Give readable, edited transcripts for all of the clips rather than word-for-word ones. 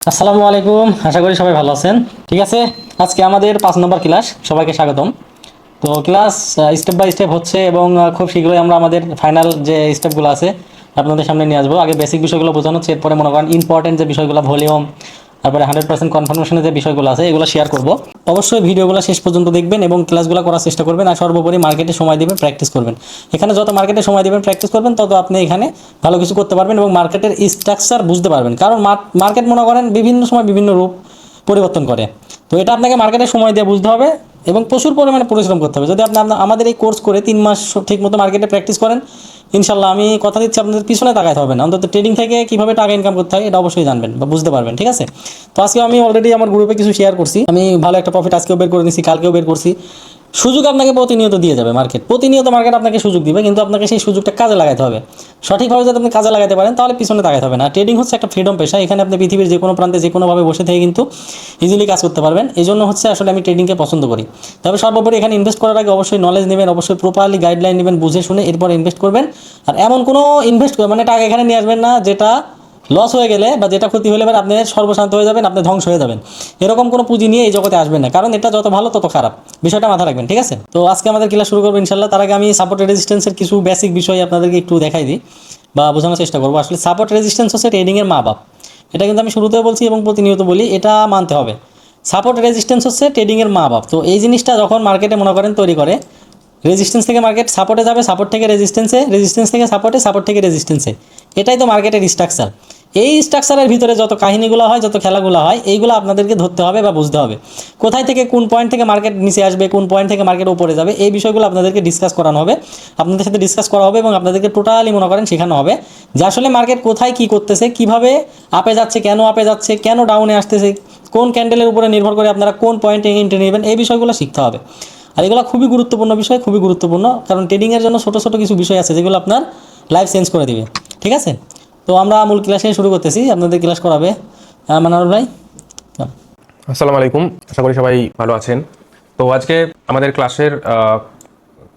আসসালামু আলাইকুম, আশা করি সবাই ভালো আছেন। ঠিক আছে, আজকে আমাদের 5 নম্বর ক্লাস। সবাইকে স্বাগতম। তো ক্লাস স্টেপ বাই স্টেপ হচ্ছে এবং খুব শীঘ্রই আমরা আমাদের ফাইনাল যে স্টেপগুলো আছে আপনাদের সামনে নিয়ে আসবো। আগে বেসিক বিষয়গুলো বোঝানো হচ্ছে, এরপরে মনে করেন ইম্পর্টেন্ট যে বিষয়গুলো, ভলিউম, তারপরে 100% কনফার্মেশনের যে বিষয়গুলো আছে এগুলো শেয়ার করব। অবশ্যই ভিডিওগুলো শেষ পর্যন্ত দেখবেন এবং ক্লাসগুলো করার চেষ্টা করবেন, আর সর্বোপরি মার্কেটে সময় দিবেন, প্র্যাকটিস করবেন। এখানে যত মার্কেটে সময় দিবেন, প্র্যাকটিস করবেন, তত আপনি এখানে ভালো কিছু করতে পারবেন এবং মার্কেটের স্ট্রাকচার বুঝতে পারবেন। কারণ মার্কেট মনে করেন বিভিন্ন সময় বিভিন্ন রূপ পরিবর্তন করে। তো এটা আপনাকে মার্কেটের সময় দিয়ে বুঝতে হবে এবং প্রচুর পরিমাণে পরিশ্রম করতে হবে। যদি আপনি আমাদের এই কোর্স করে 3 মাস ঠিক মতো মার্কেটে প্র্যাকটিস করেন, ইনশাল্লাহ আমি কথা দিচ্ছি আপনাদের পিছনে তাকাতে হবে না। অন্তত ট্রেডিং থেকে কীভাবে টাকা ইনকাম করতে হয় এটা অবশ্যই জানবেন বা বুঝতে পারবেন। ঠিক আছে, তো আজকে আমি অলরেডি আমার গ্রুপে কিছু শেয়ার করছি। আমি ভালো একটা প্রফিট আজকেও বের করে নিয়েছি, কালকেও বের করছি। সুযোগ আপনাকে প্রতিনিয়ত দিয়ে যাবে মার্কেট, প্রতিনিয়ত মার্কেট আপনাকে সুযোগ দিবে, কিন্তু আপনাকে সেই সুযোগটা কাজে লাগাতে হবে। সঠিকভাবে যদি আপনি কাজে লাগাতে পারেন তাহলে পিছনে তাকাতে হবে না। ট্রেডিং হচ্ছে একটা ফ্রিডম পেশা, এখানে আপনি পৃথিবীর যে কোনো প্রান্তে যে কোনোভাবে বসে থেকে কিন্তু ইজিলি কাজ করতে পারবেন। এই জন্য হচ্ছে আসলে আমি ট্রেডিংকে পছন্দ করি। তবে সর্বোপরি এখানে ইনভেস্ট করার আগে অবশ্যই নলেজ নেবেন, অবশ্যই প্রপারলি গাইডলাইন নেবেন, বুঝে শুনে এরপর ইনভেস্ট করবেন। আর এমন কোনো ইনভেস্ট মানে টাকা এখানে নিয়ে আসবেন না যেটা লস হয়ে গেলে বা যেটা ক্ষতি হলে আপনি সর্বশান্ত হয়ে যাবেন, আপনি ধ্বংস হয়ে যাবেন। এরকম কোনো পুঁজি নিয়ে এই জগতে আসবেন না, কারণ এটা যত ভালো তত খারাপ। বিষয়টা মাথা রাখবেন। ঠিক আছে, তো আজকে আমাদের ক্লাস শুরু করবো ইনশাল্লাহ। তার আগে আমি সাপোর্ট রেজিস্ট্যান্সের কিছু বেসিক বিষয় আপনাদেরকে একটু দেখাই দিই বা বোঝানোর চেষ্টা করবো। আসলে সাপোর্ট রেজিস্ট্যান্স হচ্ছে ট্রেডিংয়ের মা বাপ। এটা কিন্তু আমি শুরুতেও বলছি এবং প্রতিনিয়ত বলি, এটা মানতে হবে। সাপোর্ট রেজিস্ট্যান্স হচ্ছে ট্রেডিংয়ের মা বাপ। তো এই জিনিসটা যখন মার্কেটে মনে করেন তৈরি করে, রেজিস্ট্যান্স থেকে মার্কেট সাপোর্টে যাবে, সাপোর্ট থেকে রেজিস্ট্যান্সে, রেজিস্ট্যান্স থেকে সাপোর্টে, সাপোর্ট থেকে রেজিস্ট্যান্সে। এটাই তো মার্কেটের স্ট্রাকচার। এই স্ট্রাকচারের ভিতরে যত কাহিনীগুলো হয়, যত খেলাগুলো হয়, এইগুলো আপনাদেরকে ধরতে হবে বা বুঝতে হবে। কোথায় থেকে কোন পয়েন্ট থেকে মার্কেট নিচে আসবে, কোন পয়েন্ট থেকে মার্কেট উপরে যাবে, এই বিষয়গুলো আপনাদেরকে ডিসকাস করানো হবে, আপনাদের সাথে ডিসকাস করা হবে এবং আপনাদেরকে টোটালি মনে করেন শেখানো হবে যে আসলে মার্কেট কোথায় কী করতেছে, কীভাবে আপে যাচ্ছে, কেন আপে যাচ্ছে, কেন ডাউনে আসতেছে, কোন ক্যান্ডেলের উপরে নির্ভর করে আপনারা কোন পয়েন্টে এন্ট্রি নেবেন, এই বিষয়গুলো শিখতে হবে। আর এগুলো খুবই গুরুত্বপূর্ণ বিষয়, খুবই গুরুত্বপূর্ণ, কারণ ট্রেডিংয়ের জন্য ছোটো ছোটো কিছু বিষয় আছে যেগুলো আপনার লাইফ চেঞ্জ করে দিবে। ঠিক আছে, তো আমরা মূল ক্লাসে শুরু করতেছি, আপনাদের ক্লাস করাবে মানারুল ভাই। আসসালামু আলাইকুম, আশা করি সবাই ভালো আছেন। তো আজকে আমাদের ক্লাসের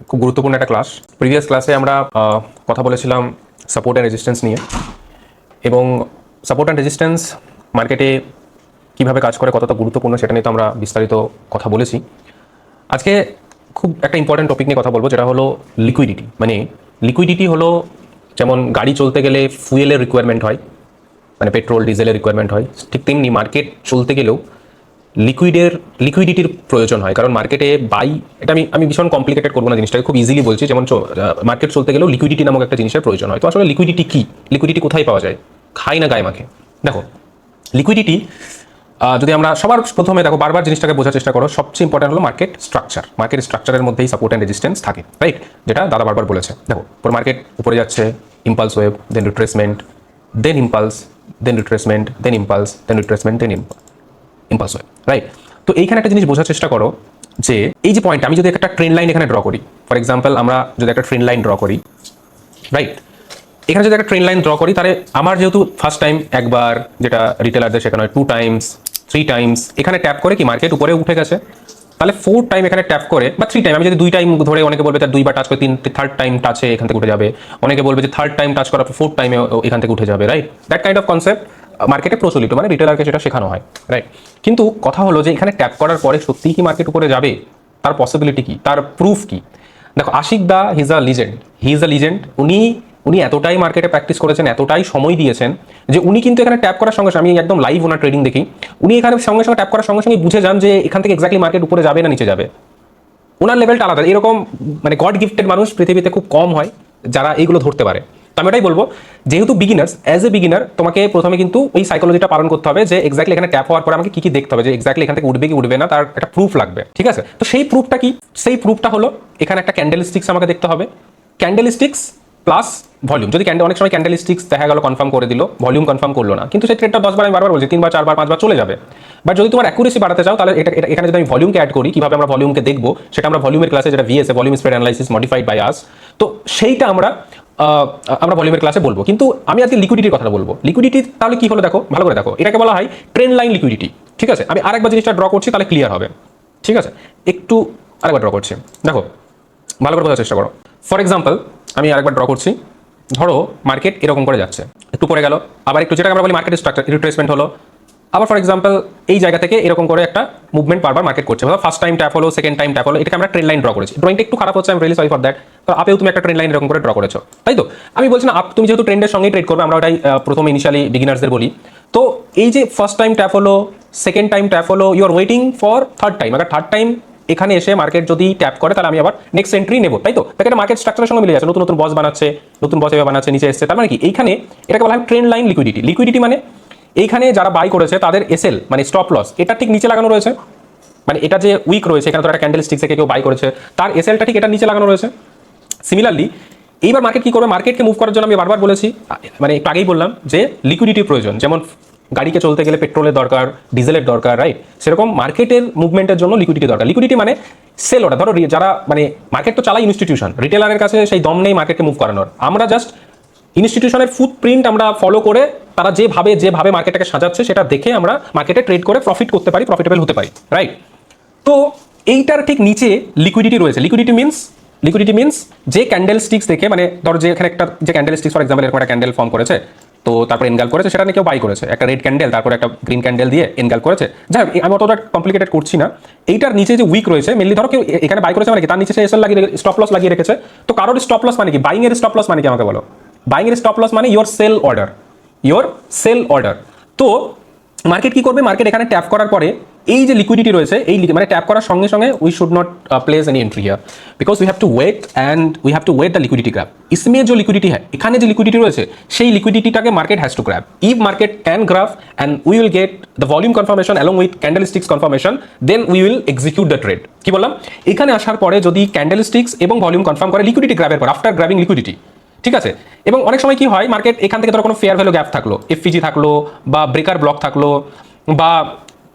খুব গুরুত্বপূর্ণ একটা ক্লাস। প্রিভিয়াস ক্লাসে আমরা কথা বলেছিলাম সাপোর্ট অ্যান্ড রেজিস্ট্যান্স নিয়ে, এবং সাপোর্ট অ্যান্ড রেজিস্ট্যান্স মার্কেটে কীভাবে কাজ করে, কতটা গুরুত্বপূর্ণ সেটা নিয়ে তো আমরা বিস্তারিত কথা বলেছি। আজকে খুব একটা ইম্পর্ট্যান্ট টপিক নিয়ে কথা বলবো, যেটা হলো লিকুইডিটি। মানে লিকুইডিটি হলো, যেমন গাড়ি চলতে গেলে ফুয়েলের রিকোয়ারমেন্ট হয়, মানে পেট্রোল ডিজেলের রিকোয়ারমেন্ট হয়, ঠিক তেমনি মার্কেট চলতে গেলেও লিকুইডিটির প্রয়োজন হয়। কারণ মার্কেটে এটা আমি ভীষণ কমপ্লিকেটেড করবো না জিনিসটাকে, খুব ইজিলি বলছি। যেমন মার্কেট চলতে গেলেও লিকুইডিটি নামক একটা জিনিসের প্রয়োজন হয়। তো আসলে লিকুইডিটি কি, লিকুইডিটি কোথায় পাওয়া যায়, খাই না গায়ে মাখে? দেখো, লিকুইডিটি যদি আমরা সবার প্রথমে দেখো, বারবার জিনিসটাকে বোঝার চেষ্টা করো, সবচেয়ে ইম্পর্টেন্ট হলো মার্কেট স্ট্রাকচার। মার্কেট স্ট্রাকচারের মধ্যেই সাপোর্ট অ্যান্ড রেজিস্ট্যান্স থাকে, রাইট? যেটা দাদা বারবার বলেছে। দেখো, মার্কেট উপরে যাচ্ছে, ইম্পালস ওয়েভ, দেন রিট্রেসমেন্ট, দেন ইম্পালস, দেন রিট্রেসমেন্ট, দেন ইম্পালস, দেন রিট্রেসমেন্ট, দেন ইম্পালস ওয়েভ, রাইট? তো এইখানে একটা জিনিস বোঝার চেষ্টা করো যে এই যে পয়েন্ট, আমি যদি একটা ট্রেন্ড লাইন এখানে ড্র করি, ফর এক্সাম্পল আমরা যদি একটা ট্রেন্ড লাইন ড্র করি, রাইট? এখানে যদি একটা ট্রেন্ড লাইন ড্র করি, তাহলে আমার যেহেতু ফার্স্ট টাইম একবার, যেটা রিটেলারদের শেখানো হয় 2 টাইমস 3 টাইমস, এখানে ট্যাপ করে কি মার্কেট উপরে উঠে গেছে, তাহলে 4 টাইম এখানে ট্যাপ করে বা 3 টাইম, আমি যদি 2 টাইম ধরে, অনেকে বলবে তার 2বার টাচ করে 3rd টাইম টাচে এখান থেকে উঠে যাবে, অনেকে বলবে যে 3rd টাইম টাচ করার পর 4th টাইমে এখান থেকে উঠে যাবে, right? That kind of concept মার্কেটে প্রচলিত, মানে রিটেলারকে সেটা শেখানো হয়, রাইট? কিন্তু কথা হলো যে এখানে ট্যাপ করার পরে সত্যিই কি মার্কেট উপরে যাবে, তার পসিবিলিটি কি, তার প্রুফ কি? দেখো, আশিক দা হি ইজ আ লিজেন্ড। উনি এতটাই মার্কেটে প্র্যাকটিস করেছেন, এতটাই সময় দিয়েছেন, যে উনি কিন্তু এখানে ট্যাপ করার সঙ্গে সঙ্গে, আমি একদম লাইভ ওনার ট্রেডিং দেখি, উনি এখানে সঙ্গে সঙ্গে ট্যাপ করার সঙ্গে সঙ্গে বুঝে যান যে এখান থেকে এক্স্যাক্টলি মার্কেট উপরে যাবে না নিচে যাবে। ওনার লেভেলটা আলাদা। এরকম মানে গড গিফটেড মানুষ পৃথিবীতে খুব কম হয় যারা এইগুলো ধরতে পারে। তো আমি এটাই বলবো, যেহেতু বিগিনার্স, অ্যাজ এ বিগিনার তোমাকে প্রথমে কিন্তু ওই সাইকোলজিটা পালন করতে হবে যে এক্স্যাক্টলি এখানে ট্যাপ হওয়ার পরে আমাকে কি দেখতে হবে, যে এক্স্যাক্টলি এখান থেকে উঠবে কি উঠবে না, তার একটা প্রুফ লাগবে, ঠিক আছে? তো সেই প্রুফটা কি? সেই প্রুফটা হলো এখানে একটা ক্যান্ডেলস্টিক্স আমাকে দেখতে হবে, ক্যান্ডেলস্টিক্স প্লাস ভলিউম। যদি অনেক সময় ক্যান্ডেলস্টিক্স দেখা গেল কনফার্ম করে দিল, ভলিউম কনফার্ম করলো না, কিন্তু সেই ট্রেডটা 10বার, আমি বারবার বলছি, 3বার 4বার 5বার চলে যাবে। বাট যদি তোমার অ্যাকুরেসি বাড়াতে চাও, তাহলে এখানে যদি আমি ভলিউমকে অ্যাড করি, কিভাবে আমরা ভলিউমকে দেখবো সেটা আমরা ভলিউমের ক্লাসে, যেটা VSA, volume spread analysis modified by us, তো সেইটা আমরা ভলিউমের ক্লাসে বলবো। কিন্তু আমি আজকে লিকুইডিটির কথা বলবো। লিকুইডিটি তাহলে কি হলো দেখো, ভালো করে দেখো, এটাকে বলা হয় ট্রেন্ড লাইন লিকুইডিটি, ঠিক আছে? আমি আরেকবার জিনিসটা ড্র করছি, তাহলে ক্লিয়ার হবে, ঠিক আছে? একটু আরেকবার ড্র করছি, দেখো ভালো করে বোঝার চেষ্টা করো। ফর এক্সাম্পল আমি আরেকবার ড্র করছি, ধরো মার্কেট এরকম করে যাচ্ছে, একটু পরে গেল, আবার একটু, যেটাকে আমরা বলি মার্কেট স্ট্রাকচার, রিট্রেসমেন্ট হলো, আবার ফর এক্সাম্পল এই জায়গা থেকে এরকম করে একটা মুভমেন্ট বারবার মার্কেট করছে, ফার্স্ট টাইম ট্যাপ হলো, সেকেন্ড টাইম ট্যাপ হলো, এটাকে আমরা ট্রেন্ড লাইন ড্র করেছি। ড্রয়িংটা একটু খারাপ হচ্ছে, আমি রিয়েলি সরি ফর দ্যাট। তো আপেও তুমি একটা ট্রেন্ড লাইন এরকম করে ড্র করেছো, তাই তো? আমি বলছি না তুমি যেহেতু ট্রেন্ডের সঙ্গেই ট্রেড করবে, আমরা ওটাই প্রথমে ইনিশিয়ালি বিগিনার্সদের বলি। তো এই যে ফার্স্ট টাইম ট্যাপ হলো, সেকেন্ড টাইম ট্যাপ হলো, you are waiting for third time. আবার থার্ড টাইম এখানে এসে মার্কেট যদি ট্যাপ করে তাহলে আমি আবার নেক্সট এন্ট্রি নেবো, তাই তো? তাকে এটা মার্কেট স্ট্রাকচারের সঙ্গে মিলে যাচ্ছে, নতুন নতুন বস বানাচ্ছে, নতুন বস এভাবে বানাচ্ছে, নিচে এসছে। তার মানে কি এইখানে এটাকে বলা হয় ট্রেন্ড লাইন লিকুইডিটি। লিকুইডিটি মানে এইখানে যারা বাই করেছে তাদের এসএল মানে স্টপ লস এটা ঠিক নিচে লাগানো রয়েছে, মানে এটা যে উইক রয়েছে, এখানে তো একটা ক্যান্ডেল স্টিক থেকে কেউ বাই করেছে, তার এসএলটা ঠিক এটা নিচে লাগানো রয়েছে। সিমিলারলি এইবার মার্কেট কি করবে? মার্কেটকে মুভ করার জন্য আমি বারবার বলেছি, মানে একটু আগেই বললাম যে লিকুইডিটির প্রয়োজন। যেমন গাড়িকে চলতে গেলে পেট্রোলের দরকার, ডিজেলের দরকার, রাইট? সেরকম মার্কেটের মুভমেন্টের জন্য লিকুইডিটি দরকার। লিকুইডিটি মানে সেল অর্ডার। ধরো যারা মানে মার্কেট তো চালাই ইনস্টিটিউশন, রিটেলারের কাছে সেই দম নেই মার্কেটকে মুভ করানোর। আমরা জাস্ট ইনস্টিটিউশনের ফুটপ্রিন্ট আমরা ফলো করে তারা যেভাবে মার্কেটটাকে সাজাচ্ছে সেটা দেখে আমরা মার্কেটে ট্রেড করে প্রফিট করতে পারি, প্রফিটেবল হতে পারি, রাইট? তো এইটার ঠিক নিচে লিকুইডিটি রয়েছে। লিকুইডিটি মিনস যে ক্যান্ডেল স্টিক্স দেখে, মানে ধরো যে এখানে একটা যে ক্যান্ডেল স্টিক্স ফর এক্সাম্পল এরকম একটা ক্যান্ডেল ফর্ম করেছে, তো তারপর এনগাল করেছে, সেটা নিয়ে কেউ বাই করেছে, একটা রেড ক্যান্ডেল তারপর একটা গ্রিন ক্যান্ডেল দিয়ে এনগাল করেছে। যাই হোক, আমি অতটা কমপ্লিকেটেড করছি না। এইটার নিচে যে উইক রয়েছে মেনলি, ধরো কেউ এখানে বাই করেছে মানে কি তার নিচে সে এসএল লাগিয়ে স্টপ লস লাগিয়ে রেখেছে। তো কারোর স্টপ লস মানে কি? বাইং এর স্টপ লস মানে কি আমাকে বলো? বাইং এর স্টপ লস মানে ইয়োর সেল অর্ডার। তো মার্কেট কি করবে? মার্কেট এখানে ট্যাপ করার পরে এই যে লিকুইডিটি রয়েছে, এই মানে ট্যাপ করার সঙ্গে সঙ্গে we should not place any entry here because we have to wait the liquidity grab. इसमें जो लिक्विडिटी है, এখানে যে লিকুইডিটি রয়েছে সেই লিকুইডিটিটাকে market has to grab. If market can grab and we will get the volume confirmation along with candlesticks confirmation, then we will execute the trade. কি বললাম? এখানে আসার পরে যদি ক্যান্ডেলস্টিক্স এবং ভলিউম কনফার্ম করে লিকুইডিটি গ্র্যাবের পর, আফটার গ্র্যাবিং লিকুইডিটি, ঠিক আছে? এবং অনেক সময় কি হয়, মার্কেট এখান থেকে ধরো কোনো ফেয়ার ভ্যালু গ্যাপ থাকলো, এফপিজি থাকলো, বা ব্রেকার ব্লক থাকলো, বা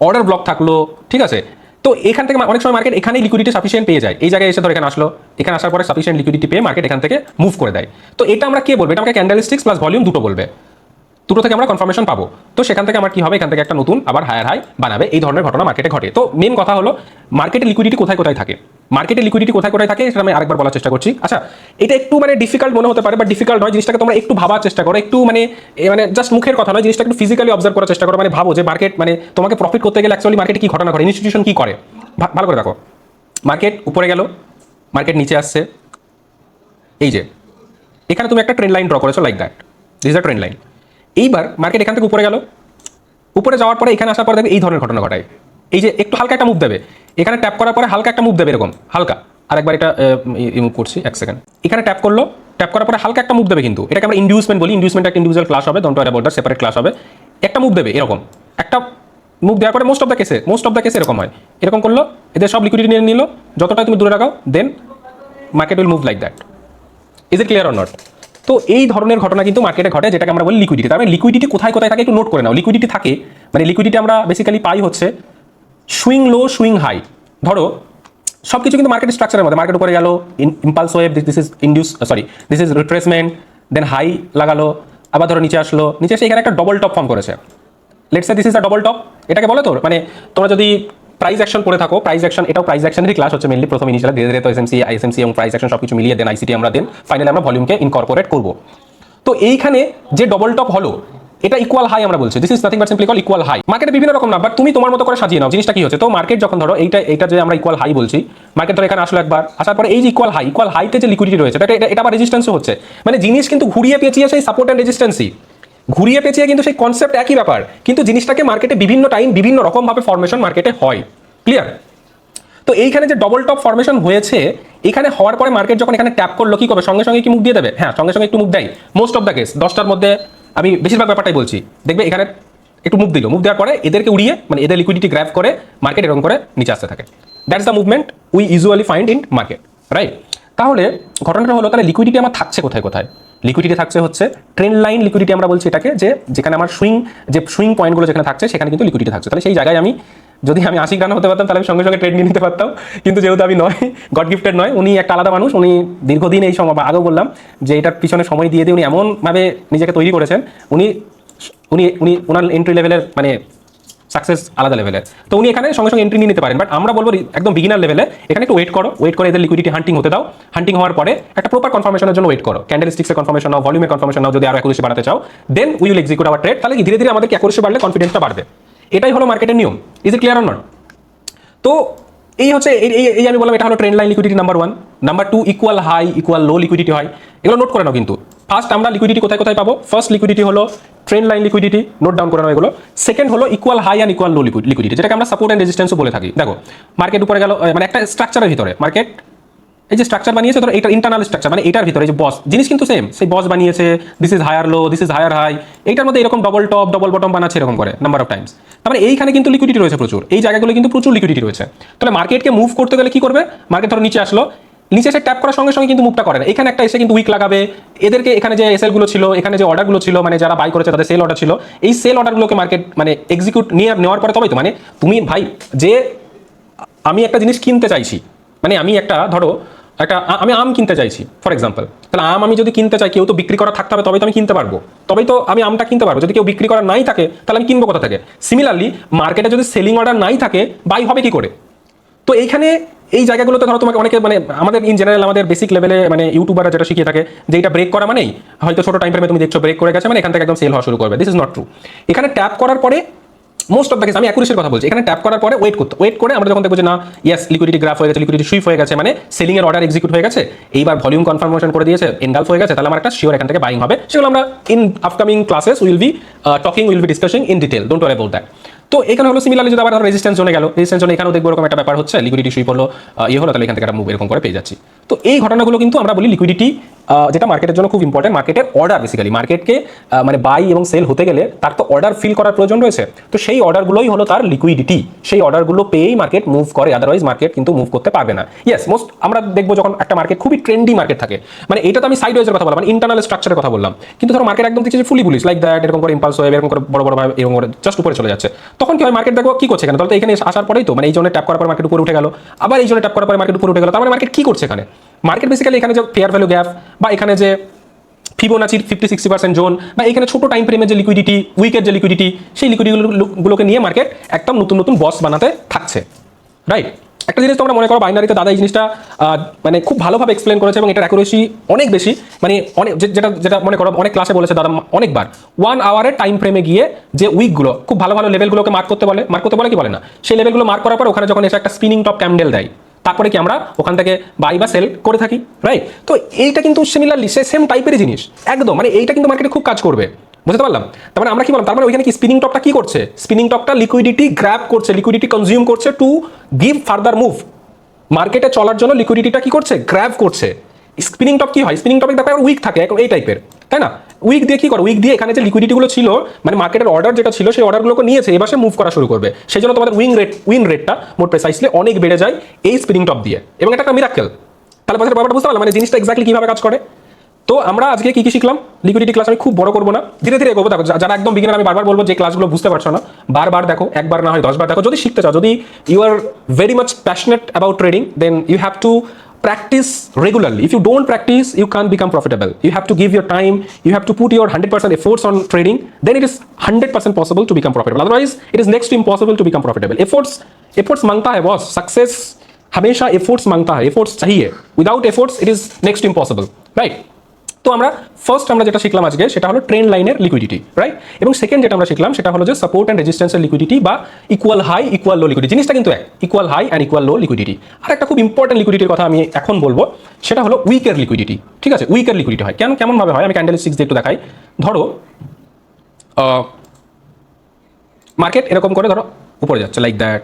অর্ডার ব্লক থাকলো, ঠিক আছে? তো এখান থেকে অনেক সময় মার্কেট এখানেই লিকুইডিটি সাফিসিয়েন্ট পেয়ে যায়। এই জায়গায় এসে ধর এখানে আসলো, এখানে আসার পরে সাফিসিয়েন্ট লিকুইডিটি পেয়ে মার্কেট এখান থেকে মুভ করে দেয়। তো এটা আমরা কে বলবো? এটা আমাকে ক্যান্ডেলস্টিক্স প্লাস ভলিউম দুটো বলবে, দুটো থেকে আমরা কনফার্মেশন পাবো। তো সেখান থেকে আমার কি হবে? এখান থেকে একটা নতুন আবার হায়ার হাই বানাবে। এই ধরনের ঘটনা মার্কেটে ঘটে। তো মেন কথা হলো মার্কেটে লিকুইডিটি কোথায় কোথায় থাকে, সেটা আমি আরেকবার বলার চেষ্টা করছি। আচ্ছা, এটা একটু মানে ডিফিকাল্ট মনে হতে পারে, বাট ডিফিকাল্ট নয়। জিনিসটাকে তোমরা একটু ভাবার চেষ্টা করো, একটু মানে জাস্ট মুখের কথা নয়, জিনিসটা একটু ফিজিক্যালি অবজার্ভ করার চেষ্টা করো। মানে ভাবো যে মার্কেট মানে তোমাকে প্রফিট করতে গেলে অ্যাকচুয়ালি মার্কেটে কি ঘটনা ঘটে, ইনস্টিটিউশন কি করে, ভালো করে দেখো। মার্কেট উপরে গেল, মার্কেট নিচে আসছে, এই যে এখানে তুমি একটা ট্রেন্ড লাইন ড্র করেছো like that, this is a trend line. এইবার মার্কেট এখান থেকে উপরে গেল, উপরে যাওয়ার পরে এখানে আসার পরে দেখবে এই ধরনের ঘটনা ঘটায়। এই যে একটু হালকা একটা মুভ দেবে, এখানে ট্যাপ করার পরে হালকা একটা মুভ দেবে, এরকম হালকা। আরেকবার এটা মুভ করছি, এক সেকেন্ড। এখানে ট্যাপ করলো, ট্যাপ করার পরে হালকা একটা মুভ দেবে, কিন্তু এটাকে আমরা ইনডিউসমেন্ট বলি। ইনডিউসমেন্ট একটা ইন্ডিভিজুয়াল ক্লাস হবে, don't worry about that, separate class হবে। একটা মুভ দেবে, এরকম একটা মুভ দেওয়ার পরে মোস্ট অফ দ্য কেসে এরকম হয়। এরকম করলো, এদের সব লিকুইডিটি নিয়ে নিল, যতটা তুমি দূরে রাখাও, then market will move like that. Is it clear or not? তো এই ধরনের ঘটনা কিন্তু মার্কেটে ঘটে, যেটাকে আমরা বলি লিকুইডিটি। তার মানে লিকুইডিটি কোথায় কোথায় থাকে একটু নোট করে নাও। লিকুইডিটি থাকে মানে লিকুইডিটি আমরা বেসিক্যালি পাই হচ্ছে সুইং লো, সুইং হাই। ধরো সব কিছু কিন্তু মার্কেট স্ট্রাকচারের মধ্যে, মার্কেট উপরে গেল, impulse wave, this is retracement, then high লাগালো, আবার ধরো নিচে আসলো, নিচে এসে এখানে একটা ডবল টপ ফর্ম করেছে। Let's say this is a double top. এটাকে বলে তো মানে তোমরা যদি প্রাইস অ্যাকশন করে থাকো, প্রাইস অ্যাকশন, এটাও প্রাইস অ্যাকশনেরই ক্লাস হচ্ছে মেনলি। প্রথম ইনিশিয়াল ধীরে ধীরে তো আইএসএমসি এবং প্রাইস অ্যাকশন সবকিছু মিলিয়ে দেন আইসিটি আমরা দেন, ফাইনালি আমরা ভলিউমকে ইনকর্পোরেট করবো। তো এইখানে যে ডবল টপ হলো, এটা ইকুয়াল হাই আমরা বলছি। This is nothing but simply call equal high. মার্কেটে বিভিন্ন রকম না, বাট তুমি তোমার মতো করে সাজিয়ে নাও জিনিসটা কি হচ্ছে। তো মার্কেট যখন ধরো এইটা যে আমরা ইকুয়াল হাই বলছি, মার্কেট ধরো এখানে আসলো একবার, আসার পরে এই যে ইকুয়াল হাইতে যে লিকুইডিটি রয়েছে, এটা আবার রেজিস্ট্যান্সও হচ্ছে। মানে জিনিস কিন্তু ঘুরিয়ে পেঁচিয়ে সেই সাপোর্ট অ্যান্ড রেজিস্ট্যান্সই ঘুরিয়ে পেঁচিয়ে কিন্তু সেই কনসেপ্ট একই ব্যাপার, কিন্তু জিনিসটাকে মার্কেটে বিভিন্ন টাইম বিভিন্ন রকমভাবে ফরমেশন মার্কেটে হয়। ক্লিয়ার? তো এইখানে যে ডবল টপ ফরমেশন হয়েছে, এখানে হওয়ার পরে মার্কেট যখন এখানে ট্যাপ করলো, কি করবে? সঙ্গে সঙ্গে কি মুভ দিয়ে দেবে? হ্যাঁ, সঙ্গে সঙ্গে একটু মুভ দেয়। মোস্ট অফ দ্য কেস 10টার মধ্যে আমি বেশিরভাগ ব্যাপারটাই বলছি, দেখবে এখানে একটু মুভ দিল, মুভ দেওয়ার পরে এদেরকে উড়িয়ে মানে এদের লিকুইডিটি গ্র্যাব করে মার্কেট এরকম করে নিচে আসতে থাকে। That's the movement we usually find in market, right? তাহলে ঘটনাটা হলো, তাহলে লিকুইডিটি আমার থাকছে কোথায় কোথায়? লিকুইডিটি থাকছে হচ্ছে ট্রেন্ড লাইন লিকুইডিটি আমরা বলছি এটাকে, যে যেখানে আমার সুইং পয়েন্টগুলো যেখানে থাকছে সেখানে কিন্তু লিকুইডিটি থাকছে। তাহলে সেই জায়গায় যদি আমি 80 রান হতে পারতাম তাহলে আমি সঙ্গে সঙ্গে ট্রেড নিয়ে নিতে পারতাম, কিন্তু যেহেতু আমি নয়, গড গিফটেড নয়, উনি একটা আলাদা মানুষ। উনি দীর্ঘদিন এই সময়, আগেও বললাম যে এটার পিছনে সময় দিয়ে উনি এমনভাবে নিজেকে তৈরি করেছেন, ওনার এন্ট্রি লেভেলের মানে সাকসেস আলাদা লেভেলের। তো উনি এখানে সঙ্গে সঙ্গে এন্ট্রি নিয়ে নিতে পারেন, বাট আমরা বলবো একদম বিগিনার লেভেলে এখানে একটু ওয়েট করে এদের লিকুইডিটি হান্টিং হতে দাও। হান্টিং হওয়ার পরে একটা প্রপার কনফার্মেশনের জন্য ওয়েট করো, ক্যান্ডেল স্টিক্সের কনফার্মেশন নাও, ভলিউমের কনফার্মেশন নাও, যদি আরো অ্যাকুরেসি বাড়াতে চাও, then we will execute our trade. তাহলে ধীরে ধীরে আমাদের অ্যাকুরেসি বাড়লে কনফিডেন্সটা বাড়বে। এটাই হলো মার্কেটের নিয়ম। Is it clear or not? তো এই হচ্ছে এই আমি বললাম এটা হলো trend line liquidity number 1। Number 2 equal high equal low liquidity হয়, এগুলো নোট করে নাও। কিন্তু ফার্স্ট আমরা লিকুইডিটি কোথায় কোথায় পাবো? ফার্স্ট লিকুইডিটি হলো trend line liquidity, note down করে নাও এগুলো। সেকেন্ড হলো equal high and equal low liquidity, যেটাকে আমরা সাপোর্ট অ্যান্ড রেজিস্ট্যান্সও বলে থাকি। দেখো মার্কেট উপরে গেল, মানে একটা স্ট্রাকচারের ভিতরে মার্কেট এই যে স্ট্রাকচার বানিয়েছে, ধরো এটা ইন্টারনাল স্ট্রাকচার, মানে এটার ভিতরে যে বস জিনিস কিন্তু সেম, সেই বস বানিয়েছে, this is higher low, this is higher high, এইটার মধ্যে এরকম ডবল টপ ডবল বটম বানাচ্ছে এরকম করে নাম্বার অফ টাইমস। তার মানে এইখানে কিন্তু লিকুইডিটি রয়েছে প্রচুর, এই জায়গাগুলো কিন্তু প্রচুর লিকুইডিটি রয়েছে। তাহলে মার্কেটকে মুভ করতে গেলে কি করবে? মার্কেট ধরো নিচে আসলো, নিচে এসে ট্যাপ করার সঙ্গে সঙ্গে কিন্তু মুভটা করে না, এখানে একটা এসে কিন্তু উইক লাগাবে এদেরকে। এখানে যে এসএল গুলো ছিল, এখানে যে অর্ডারগুলো ছিল, মানে যারা বাই করেছে তাদের সেল অর্ডার ছিল, এই সেল অর্ডারগুলোকে মার্কেট মানে এক্সিকিউট নেওয়ার পরে তবেই তো, মানে তুমি ভাই যে আমি একটা জিনিস কিনতে চাইছি, মানে আমি একটা ধরো আমি আম কিনতে চাইছি ফর এক্সাম্পল, তাহলে আমি যদি কিনতে চাই, কেউ তো বিক্রি করা থাকতে হবে, তবেই তো আমি কিনতে পারবো, তবেই তো আমি আমটা কিনতে পারবো। যদি কেউ বিক্রি করা নাই থাকে তাহলে আমি কিনবো কোথা থেকে? সিমিলারলি মার্কেটে যদি সেলিং অর্ডার নাই থাকে, বাই হবে কি করে? তো এইখানে এই জায়গাগুলোতে ধরো তোমাকে অনেকে, মানে আমাদের ইন জেনারেল আমাদের বেসিক লেভেলে মানে ইউটিউবাররা যেটা শিখিয়ে থাকে যে এটা ব্রেক করা মানেই হয়তো ছোট টাইম ফ্রেমে তুমি দেখছো ব্রেক করে গেছে মানে এখান থেকে একদম সেল হওয়া শুরু করবে। This is not true. এখানে ট্যাপ করার পরে মোস্ট অফ দ্য কেস, আমি অ্যাকুরেসির কথা বলছি, এখানে ট্যাপ করার পরে ওয়েট করে আমরা যখন দেখবো যে না ইয়েস লিকুইডিটি গ্রাফ হয়ে গেছে, লিকুইডিটি সুইপ হয়ে গেছে, মানে সেলিং এর অর্ডার এক্সিকিউট হয়ে গেছে, এইবার ভলিউম কনফার্মেশন করে দিয়েছে, এনগালফ হয়ে গেছে, তাহলে আমার একটা শিওর এখান থেকে বাইং হবে। সেগুলো আমরা in upcoming classes will be discussing in detail, don't worry about that. তো এখানে হলো সিমিলারলি যদি আবার রেজিস্ট্যান্স জোনে গেল, রেজিস্ট্যান্স জোনে এখানেও দেখবো এরকম একটা ব্যাপার হচ্ছে, লিকুইডিটি সুইপ হলো হলো, তাহলে এখান থেকে একটা মুভ এরকম করে পেয়ে যাচ্ছি। তো এই ঘটনাগুলো কিন্তু আমরা বলি লিকুইডিটি, যেটা মার্কেটের জন্য খুব ইম্পর্টেন্ট। মার্কেটের অর্ডার বেসিক্যালি মার্কেটকে মানে বাই এবং সেল হতে গেলে তার তো অর্ডার ফিল করার প্রয়োজন রয়েছে, তো সেই অর্ডারগুলোই হলো তার লিকুইডিটি। সেই অর্ডারগুলো পেয়েই মার্কেট মুভ করে, আদারওয়াইজ মার্কেট কিন্তু মুভ করতে পারবে না। ইয়েস, মোস্ট আমরা দেখবো যখন একটা মার্কেট খুবই ট্রেন্ডি মার্কেট থাকে, মানে এটা তো আমি সাইড ওয়েজের কথা বললাম, মানে ইন্টারনাল স্ট্রাকচারের কথা বললাম, কিন্তু ধরো মার্কেট একদম দেখছি ফুলি বুলিশ লাইক দ্যাট, এরকম করে ইম্পালস হয়ে এরকম করে বড় বড় ভাবে এরকম করে জাস্ট উপরে চলে যাচ্ছে, তখন কি হয়? মার্কেট দেখো কি করছে এখানে, তাহলে তো এখানে আসার পরেই তো মানে এই জন্য ট্যাপ করার পর মার্কেট উপরে উঠে গেল, আবার এই জন্য ট্যাপ করার পরে মার্কেট উপরে উঠে গেল, তার মানে মার্কেট কি করছে এখানে? মার্কেট বেসিক্যালি এখানে যে ফেয়ার ভ্যালু গ্যাপ বা এখানে যে ফিবোনাচির 50-60% জোন বা এখানে ছোট টাইম ফ্রেমের যে লিকুইডিটি, উইকের যে লিকুইডিটি, সেই লিকুইডিটিগুলোকে নিয়ে মার্কেট একদম নতুন নতুন বস বানাতে থাকছে, রাইট? একটা জিনিস তোমরা মনে করো, বাইনারিতে দাদা এই জিনিসটা মানে খুব ভালোভাবে এক্সপ্লেন করেছে এবং এটার অ্যাকুরেসি অনেক বেশি, মানে অনেক যেটা মনে করো অনেক ক্লাসে বলেছে দাদা অনেকবার, 1 আওয়ারের টাইম ফ্রেমে গিয়ে যে উইকগুলো খুব ভালো ভালো লেভেলগুলোকে মার্ক করতে বলে কি বলে না, সেই লেভেলগুলো মার্ক করার পর ওখানে যখন এসে একটা স্পিনিং টপ ক্যান্ডেল দেয়, তারপরে কি আমরা ওখান থেকে বাই বা সেল করে থাকি, রাইট? তো এইটা কিন্তু সিমিলারলি সেম টাইপেরই জিনিস একদম, মানে এইটা কিন্তু মার্কেটে খুব কাজ করবে, বুঝতে পারলাম? তার মানে আমরা কি বললাম, তার মানে ওইখানে কি স্পিনিং টপটা কি করছে? স্পিনিং টপটা লিকুইডিটি গ্র্যাব করছে, লিকুইডিটি কনজিউম করছে টু গিভ ফার্দার মুভ। মার্কেটে চলার জন্য লিকুইডিটিটা কি করছে? গ্র্যাব করছে। স্পিনিং টপ কি হয়? স্পিনিং টপে দেখো উইক থাকে এই টাইপের, তাই না? উইক দিয়ে কি করে? উইক দিয়ে এখানে যে লিকুইডিটিগুলো ছিল, মানে মার্কেটের অর্ডার যেটা ছিল সেই অর্ডারগুলোকে নিয়েছে, এবার সে মুভ করা শুরু করবে। সেই জন্য তোমাদের উইন রেটটা মোর প্রেসাইসলি অনেক বেড়ে যায় এই স্পিনিং টপ দিয়ে, এবং এটা একটা মিরাক্কেল। তাহলে ব্যাপারটা বুঝতে পারলাম, মানে জিনিসটা এক্স্যাক্টলি কিভাবে কাজ করে। তো আমরা আজকে কি কি শিখলাম? লিকুইডিটি ক্লাস আমি খুব বড় করবো না, ধীরে ধীরে এগোবো। দেখো যারা একদম বিগিনার, আমি বারবার বলবো যে ক্লাসগুলো বুঝতে পারছো না, বারবার দেখো, একবার না হয় 10 বার দেখো। যদি শিখতে চাও, যদি you are very much passionate about trading, then you have to practice regularly. If you don't practice, you can't become profitable. You have to give your time, you have to put your 100% efforts on trading, then it is 100% possible to become profitable. Otherwise it is next to impossible to become profitable. Efforts मांगता है boss, success हमेशा efforts मांगता है, efforts चाहिए, without efforts it is next to impossible, right? তো আমরা first আমরা যেটা শিখলাম আজকে সেটা হলো ট্রেন্ড লাইনের লিকুইডিটি, রাইট? এবং সেকেন্ড যেটা আমরা শিখলাম সেটা হলো যে সাপোর্ট অ্যান্ড রেজিস্ট্যান্সের লিকুইডিটি বা equal high equal low liquidity. জিনিসটা কিন্তু এক, equal high and equal low liquidity. আর একটা খুব ইম্পর্টেন্ট লিকুইডিটির কথা আমি এখন বলবো, সেটা হলো উইকের লিকুইডিটি, ঠিক আছে? উইকের লিকুইডিটি হয় কেমনভাবে হয় আমি ক্যান্ডেলস্টিক্স দিয়ে একটু দেখাই। ধরো মার্কেট এরকম করে ধরো উপরে যাচ্ছে, like that